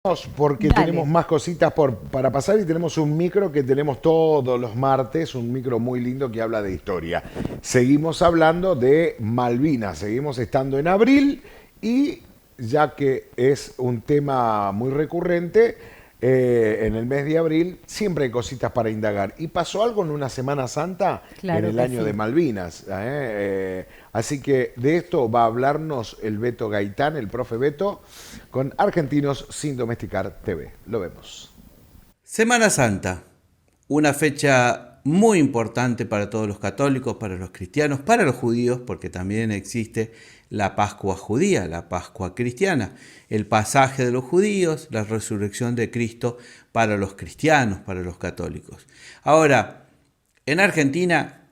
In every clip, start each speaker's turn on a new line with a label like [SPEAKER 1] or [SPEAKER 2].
[SPEAKER 1] Porque tenemos
[SPEAKER 2] Dale.
[SPEAKER 1] más cositas para pasar y tenemos un micro que tenemos todos los martes, un micro muy lindo que habla de historia. Seguimos hablando de Malvinas, seguimos estando en abril y ya que es un tema muy recurrente, en el mes de abril siempre hay cositas para indagar. Y pasó algo en una Semana Santa en
[SPEAKER 2] Claro
[SPEAKER 1] el
[SPEAKER 2] que
[SPEAKER 1] año de
[SPEAKER 2] sí.
[SPEAKER 1] Malvinas. Así que de esto va a hablarnos el Beto Gaitán, el profe Beto, con Argentinos sin Domesticar TV. Lo vemos.
[SPEAKER 3] Semana Santa, una fecha muy importante para todos los católicos, para los cristianos, para los judíos, porque también existe la Pascua judía, la Pascua cristiana, el pasaje de los judíos, la resurrección de Cristo para los cristianos, para los católicos. Ahora, en Argentina,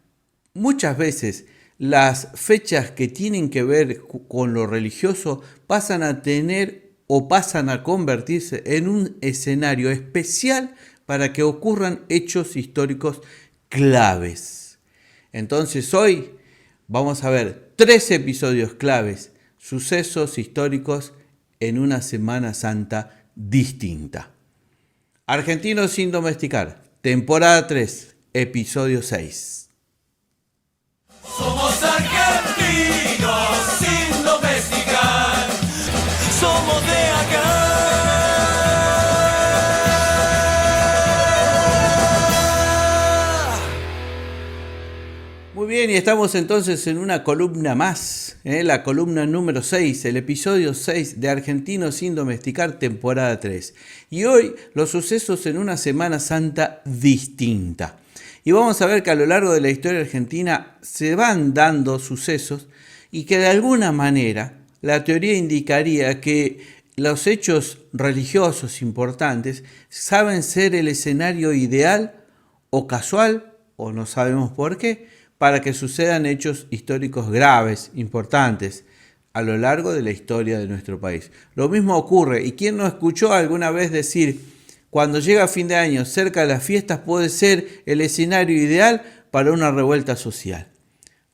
[SPEAKER 3] muchas veces las fechas que tienen que ver con lo religioso pasan a tener o pasan a convertirse en un escenario especial para que ocurran hechos históricos claves. Entonces hoy vamos a ver 3 episodios claves, sucesos históricos en una Semana Santa distinta. Argentinos sin domesticar, temporada 3, episodio 6.
[SPEAKER 4] Somos argentinos sin domesticar. Somos de acá.
[SPEAKER 3] Muy bien, y estamos entonces en una columna más, la columna número 6, el episodio 6 de Argentinos sin Domesticar, temporada 3. Y hoy los sucesos en una Semana Santa distinta. Y vamos a ver que a lo largo de la historia argentina se van dando sucesos y que de alguna manera la teoría indicaría que los hechos religiosos importantes saben ser el escenario ideal o casual, o no sabemos por qué, para que sucedan hechos históricos graves, importantes, a lo largo de la historia de nuestro país. Lo mismo ocurre, y quién no escuchó alguna vez decir, cuando llega fin de año, cerca de las fiestas, puede ser el escenario ideal para una revuelta social.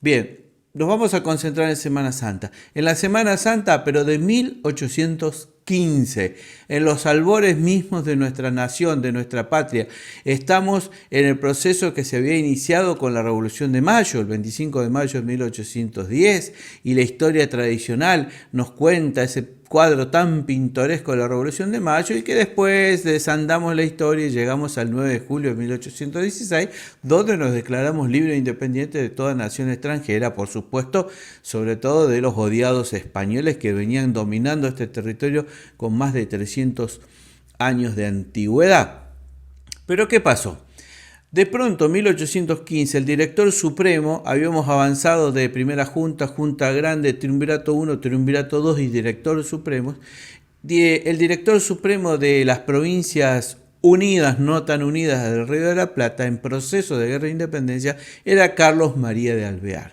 [SPEAKER 3] Bien, nos vamos a concentrar en Semana Santa. En la Semana Santa, pero de 1815, en los albores mismos de nuestra nación, de nuestra patria. Estamos en el proceso que se había iniciado con la Revolución de Mayo, el 25 de mayo de 1810, y la historia tradicional nos cuenta ese cuadro tan pintoresco de la Revolución de Mayo y que después desandamos la historia y llegamos al 9 de julio de 1816, donde nos declaramos libres e independientes de toda nación extranjera, por supuesto, sobre todo de los odiados españoles que venían dominando este territorio con más de 300 años de antigüedad. ¿Pero qué pasó? De pronto, en 1815, el director supremo, habíamos avanzado de primera junta, junta grande, triunvirato 1, triunvirato 2 y director supremo. El director supremo de las provincias unidas, no tan unidas del Río de la Plata, en proceso de guerra de independencia, era Carlos María de Alvear.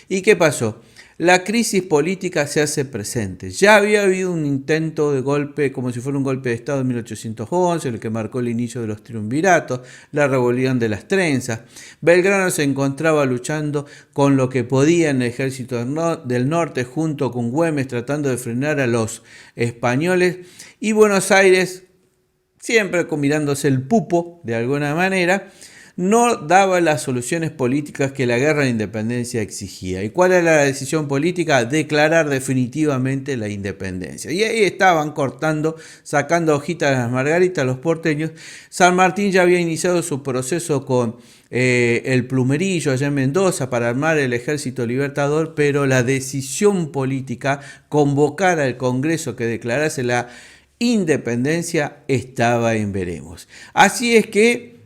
[SPEAKER 3] ¿Y qué pasó? La crisis política se hace presente. Ya había habido un intento de golpe, como si fuera un golpe de Estado en 1811, el que marcó el inicio de los triunviratos, la rebelión de las trenzas. Belgrano se encontraba luchando con lo que podía en el ejército del norte, junto con Güemes, tratando de frenar a los españoles. Y Buenos Aires, siempre mirándose el pupo de alguna manera, no daba las soluciones políticas que la guerra de independencia exigía. ¿Y cuál era la decisión política? Declarar definitivamente la independencia. Y ahí estaban cortando, sacando hojitas de las margaritas los porteños. San Martín ya había iniciado su proceso con el Plumerillo allá en Mendoza para armar el ejército libertador, pero la decisión política, convocar al Congreso que declarase la independencia, estaba en veremos. Así es que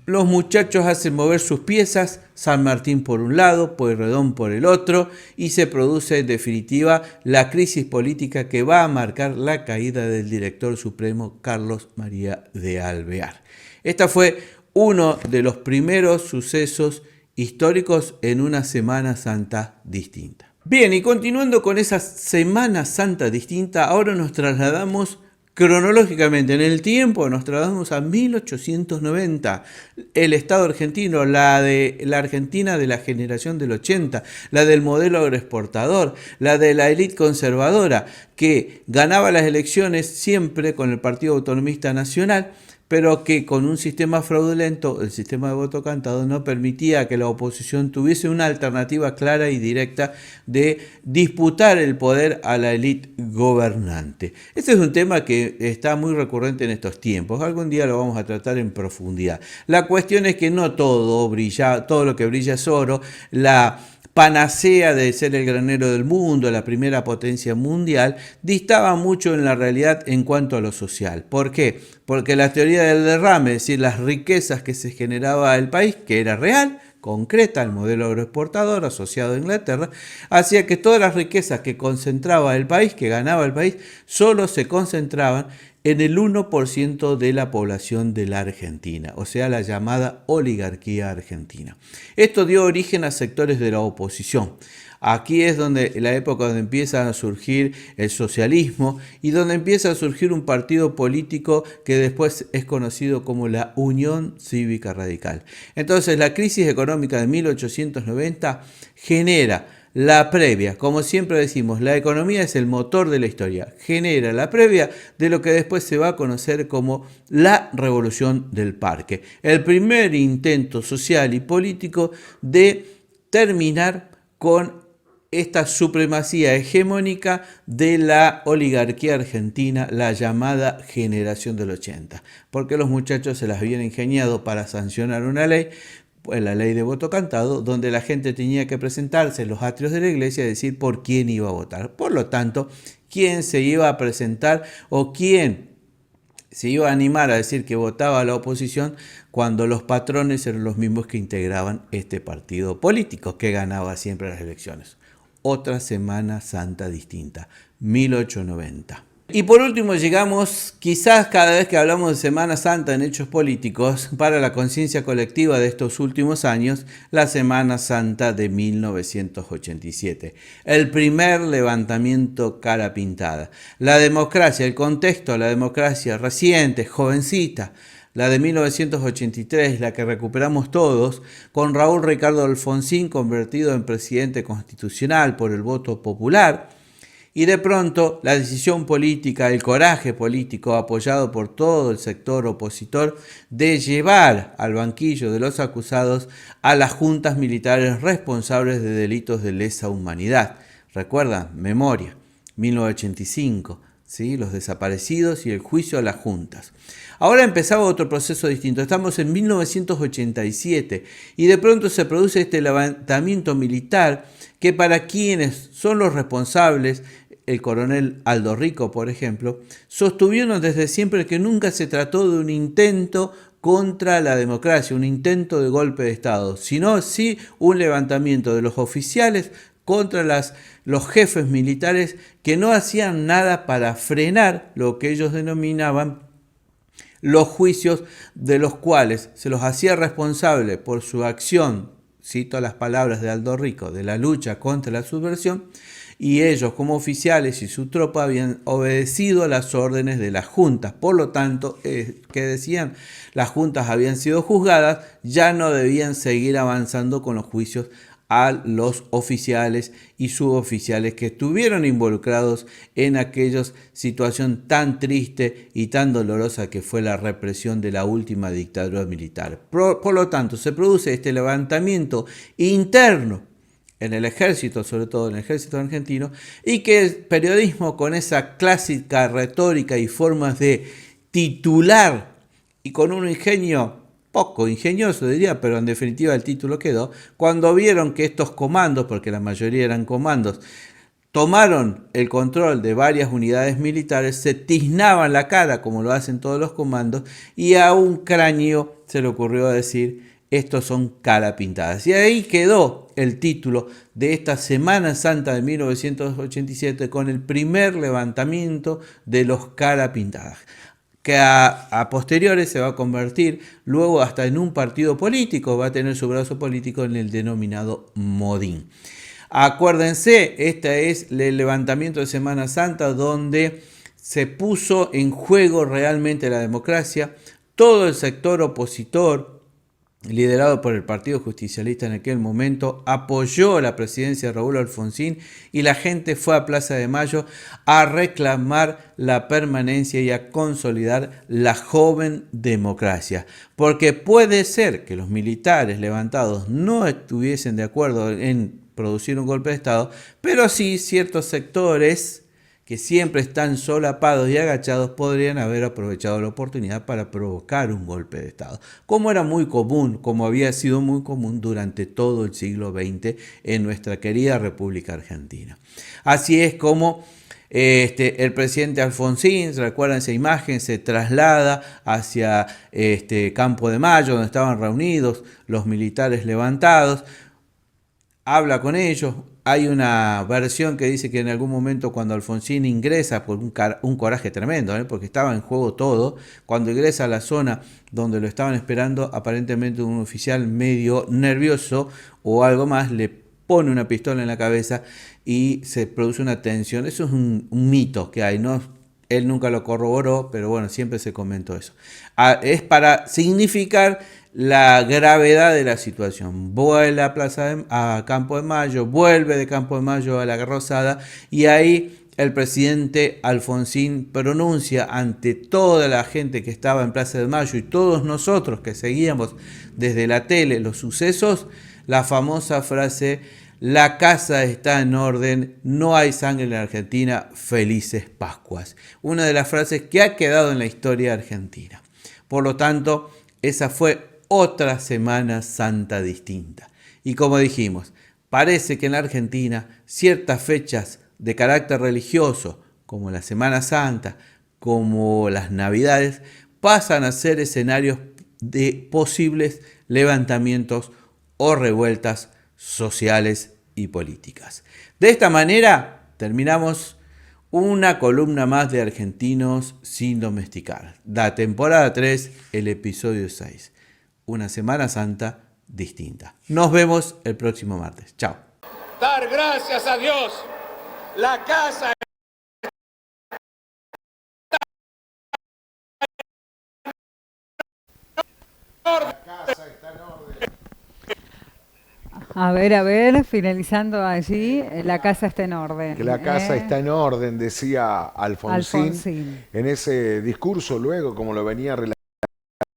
[SPEAKER 3] los muchachos hacen mover sus piezas, San Martín por un lado, Pueyrredón por el otro, y se produce en definitiva la crisis política que va a marcar la caída del director supremo Carlos María de Alvear. Esta fue uno de los primeros sucesos históricos en una Semana Santa distinta. Bien, y continuando con esa Semana Santa distinta, ahora nos trasladamos Cronológicamente, en el tiempo nos trasladamos a 1890, el Estado argentino, la Argentina de la generación del 80, la del modelo agroexportador, la de la élite conservadora, que ganaba las elecciones siempre con el Partido Autonomista Nacional, pero que con un sistema fraudulento, el sistema de voto cantado, no permitía que la oposición tuviese una alternativa clara y directa de disputar el poder a la élite gobernante. Este es un tema que está muy recurrente en estos tiempos, algún día lo vamos a tratar en profundidad. La cuestión es que no todo brilla, todo lo que brilla es oro, la panacea de ser el granero del mundo, la primera potencia mundial, distaba mucho en la realidad en cuanto a lo social. ¿Por qué? Porque la teoría del derrame, es decir, las riquezas que se generaba el país, que era real, concreta, el modelo agroexportador asociado a Inglaterra, hacía que todas las riquezas que concentraba el país, que ganaba el país, solo se concentraban en el 1% de la población de la Argentina, o sea, la llamada oligarquía argentina. Esto dio origen a sectores de la oposición. Aquí es donde la época donde empieza a surgir el socialismo y donde empieza a surgir un partido político que después es conocido como la Unión Cívica Radical. Entonces, la crisis económica de 1890 genera la previa, como siempre decimos, la economía es el motor de la historia, genera la previa de lo que después se va a conocer como la Revolución del Parque, el primer intento social y político de terminar con esta supremacía hegemónica de la oligarquía argentina, la llamada generación del 80, porque los muchachos se las habían ingeniado para sancionar una ley, la ley de voto cantado, donde la gente tenía que presentarse en los atrios de la iglesia y decir por quién iba a votar. Por lo tanto, quién se iba a presentar o quién se iba a animar a decir que votaba a la oposición cuando los patrones eran los mismos que integraban este partido político que ganaba siempre las elecciones. Otra Semana Santa distinta, 1890. Y por último llegamos, quizás cada vez que hablamos de Semana Santa en hechos políticos, para la conciencia colectiva de estos últimos años, la Semana Santa de 1987. El primer levantamiento cara pintada. La democracia, el contexto, la democracia reciente, jovencita, la de 1983, la que recuperamos todos, con Raúl Ricardo Alfonsín convertido en presidente constitucional por el voto popular. Y de pronto la decisión política, el coraje político apoyado por todo el sector opositor de llevar al banquillo de los acusados a las juntas militares responsables de delitos de lesa humanidad. ¿Recuerdan? Memoria, 1985, ¿sí? Los desaparecidos y el juicio a las juntas. Ahora empezaba otro proceso distinto. Estamos en 1987 y de pronto se produce este levantamiento militar que para quienes son los responsables, el coronel Aldo Rico, por ejemplo, sostuvieron desde siempre que nunca se trató de un intento contra la democracia, un intento de golpe de Estado, sino sí un levantamiento de los oficiales contra los jefes militares que no hacían nada para frenar lo que ellos denominaban los juicios, de los cuales se los hacía responsable por su acción, cito las palabras de Aldo Rico, de la lucha contra la subversión, y ellos como oficiales y su tropa habían obedecido a las órdenes de las juntas. Por lo tanto, que decían, las juntas habían sido juzgadas, ya no debían seguir avanzando con los juicios a los oficiales y suboficiales que estuvieron involucrados en aquella situación tan triste y tan dolorosa que fue la represión de la última dictadura militar. Por lo tanto, se produce este levantamiento interno en el ejército, sobre todo en el ejército argentino, y que el periodismo, con esa clásica retórica y formas de titular y con un ingenio poco ingenioso diría, pero en definitiva el título quedó, cuando vieron que estos comandos, porque la mayoría eran comandos, tomaron el control de varias unidades militares, se tiznaban la cara como lo hacen todos los comandos y a un cráneo se le ocurrió decir, estos son cara pintadas. Y ahí quedó el título de esta Semana Santa de 1987 con el primer levantamiento de los cara pintadas, que a posteriores se va a convertir luego hasta en un partido político, va a tener su brazo político en el denominado Modín. Acuérdense, este es el levantamiento de Semana Santa donde se puso en juego realmente la democracia. Todo el sector opositor, liderado por el Partido Justicialista en aquel momento, apoyó la presidencia de Raúl Alfonsín y la gente fue a Plaza de Mayo a reclamar la permanencia y a consolidar la joven democracia. Porque puede ser que los militares levantados no estuviesen de acuerdo en producir un golpe de Estado, pero sí ciertos sectores que siempre están solapados y agachados podrían haber aprovechado la oportunidad para provocar un golpe de Estado, como era muy común, como había sido muy común durante todo el siglo XX en nuestra querida República Argentina. Así es como el presidente Alfonsín, recuerdan esa imagen, se traslada hacia Campo de Mayo, donde estaban reunidos los militares levantados, habla con ellos. Hay una versión que dice que en algún momento cuando Alfonsín ingresa, por un coraje tremendo, porque estaba en juego todo, cuando ingresa a la zona donde lo estaban esperando, aparentemente un oficial medio nervioso o algo más le pone una pistola en la cabeza y se produce una tensión. Eso es un mito que hay, ¿no? Él nunca lo corroboró, pero bueno, siempre se comentó eso. Es para significar la gravedad de la situación. Vuela a Campo de Mayo, vuelve de Campo de Mayo a la Rosada y ahí el presidente Alfonsín pronuncia ante toda la gente que estaba en Plaza de Mayo y todos nosotros que seguíamos desde la tele los sucesos, la famosa frase: la casa está en orden, no hay sangre en la Argentina, felices Pascuas. Una de las frases que ha quedado en la historia argentina. Por lo tanto, esa fue otra Semana Santa distinta. Y como dijimos, parece que en la Argentina ciertas fechas de carácter religioso, como la Semana Santa, como las Navidades, pasan a ser escenarios de posibles levantamientos o revueltas sociales y políticas. De esta manera terminamos una columna más de Argentinos sin domesticar. La temporada 3, el episodio 6. Una Semana Santa distinta. Nos vemos el próximo martes. Chao.
[SPEAKER 2] Dar gracias a Dios. La casa
[SPEAKER 1] está en orden.
[SPEAKER 5] A ver, finalizando allí, la casa está en orden.
[SPEAKER 1] Que la casa está en orden, decía Alfonsín, en ese discurso luego, como lo venía relatando.